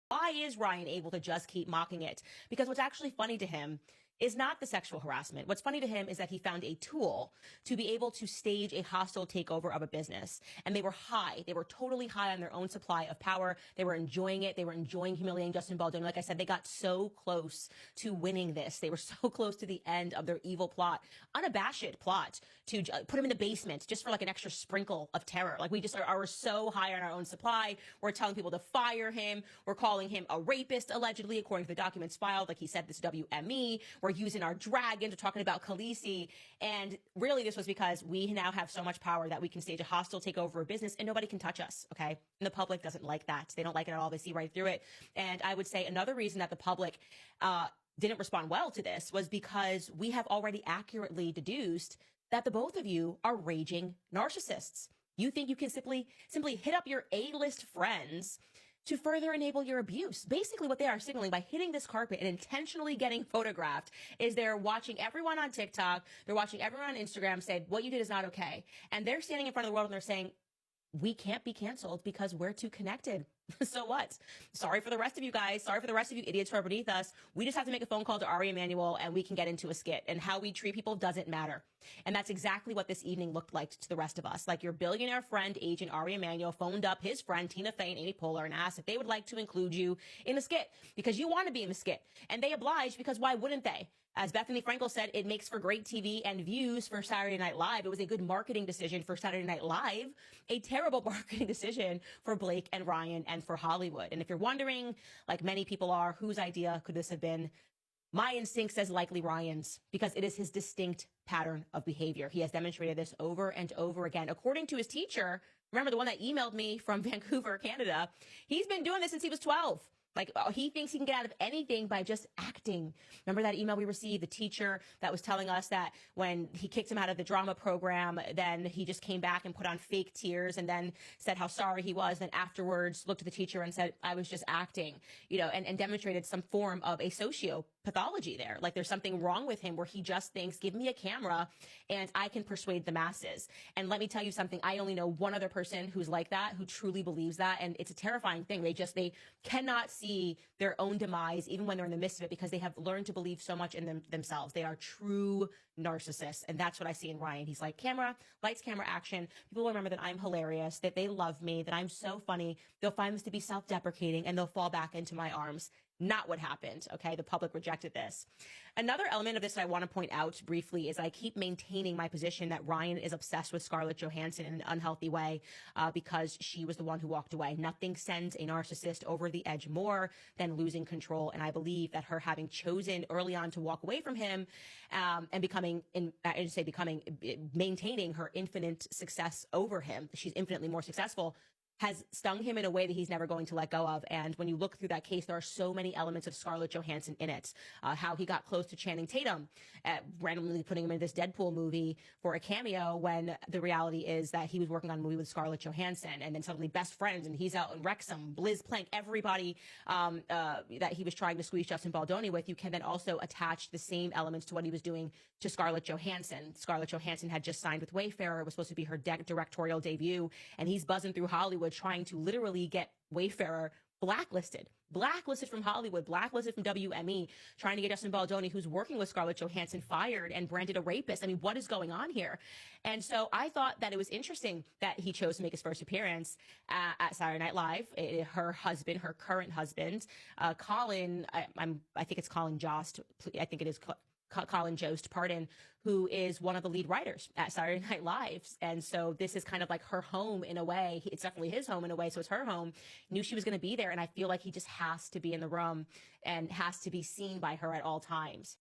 Why is Ryan able to just keep mocking it? Because what's actually funny to him is not the sexual harassment. What's funny to him is that he found a tool to be able to stage a hostile takeover of a business. And they were high. They were totally high on their own supply of power. They were enjoying it. They were enjoying humiliating Justin Baldoni. Like I said, they got so close to winning this. They were so close to the end of their evil plot, unabashed plot to put him in the basement just for like an extra sprinkle of terror. Like we just are so high on our own supply. We're telling people to fire him. We're calling him a rapist, allegedly, according to the documents filed. Like he said, this WME. We're using our dragons. We're talking about Khaleesi. And really, this was because we now have so much power that we can stage a hostile takeover of business and nobody can touch us. Okay. And the public doesn't like that. They don't like it at all. They see right through it. And I would say another reason that the public, didn't respond well to this was because we have already accurately deduced that the both of you are raging narcissists. You think you can simply hit up your A-list friends to further enable your abuse. Basically, what they are signaling by hitting this carpet and intentionally getting photographed is they're watching everyone on TikTok, they're watching everyone on Instagram say, what you did is not okay. And they're standing in front of the world and they're saying, we can't be canceled because we're too connected. So what? Sorry for the rest of you guys. Sorry for the rest of you idiots who are beneath us. We just have to make a phone call to Ari Emanuel and we can get into a skit. And how we treat people doesn't matter. And that's exactly what this evening looked like to the rest of us. Like your billionaire friend, agent Ari Emanuel, phoned up his friend Tina Fey and Amy Poehler and asked if they would like to include you in the skit because you want to be in the skit. And they obliged because why wouldn't they? As Bethany Frankel said, it makes for great TV and views for Saturday Night Live. It was a good marketing decision for Saturday Night Live, a terrible marketing decision for Blake and Ryan and for Hollywood. And if you're wondering, like many people are, whose idea could this have been? My instinct says likely Ryan's, because it is his distinct pattern of behavior. He has demonstrated this over and over again. According to his teacher, remember the one that emailed me from Vancouver, Canada, he's been doing this since he was 12. Like, he thinks he can get out of anything by just acting. Remember that email we received, the teacher that was telling us that when he kicked him out of the drama program, then he just came back and put on fake tears and then said how sorry he was. Then afterwards looked at the teacher and said, I was just acting, and demonstrated some form of a sociopathology there. Like there's something wrong with him where he just thinks, give me a camera and I can persuade the masses. And let me tell you something. I only know one other person who's like that, who truly believes that. And it's a terrifying thing. They cannot see their own demise, even when they're in the midst of it, because they have learned to believe so much in themselves. They are true narcissists. And that's what I see in Ryan. He's like camera, lights, camera, action. People will remember that I'm hilarious, that they love me, that I'm so funny. They'll find this to be self-deprecating and they'll fall back into my arms. Not what happened. Okay. The public rejected this. Another element of this that I want to point out briefly is I keep maintaining my position that Ryan is obsessed with Scarlett Johansson in an unhealthy way, because she was the one who walked away. Nothing sends a narcissist over the edge more than losing control. And I believe that her having chosen early on to walk away from him, and maintaining her infinite success over him. She's infinitely more successful, has stung him in a way that he's never going to let go of. And when you look through that case, there are so many elements of Scarlett Johansson in it. How he got close to Channing Tatum, randomly putting him in this Deadpool movie for a cameo, when the reality is that he was working on a movie with Scarlett Johansson, and then suddenly best friends, and he's out in Wrexham, Liz Plank, everybody that he was trying to squeeze Justin Baldoni with. You can then also attach the same elements to what he was doing to Scarlett Johansson. Scarlett Johansson had just signed with Wayfarer. It was supposed to be her directorial debut, and he's buzzing through Hollywood trying to literally get Wayfarer blacklisted from Hollywood, blacklisted from WME, trying to get Justin Baldoni, who's working with Scarlett Johansson, fired and branded a rapist. I mean, what is going on here? And so I thought that it was interesting that he chose to make his first appearance at Saturday Night Live. Her husband, her current husband, Colin, I think it's Colin Jost. I think it is Colin Jost, who is one of the lead writers at Saturday Night Live. And so this is kind of like her home in a way. It's definitely his home in a way. So it's her home. Knew she was going to be there. And I feel like he just has to be in the room and has to be seen by her at all times.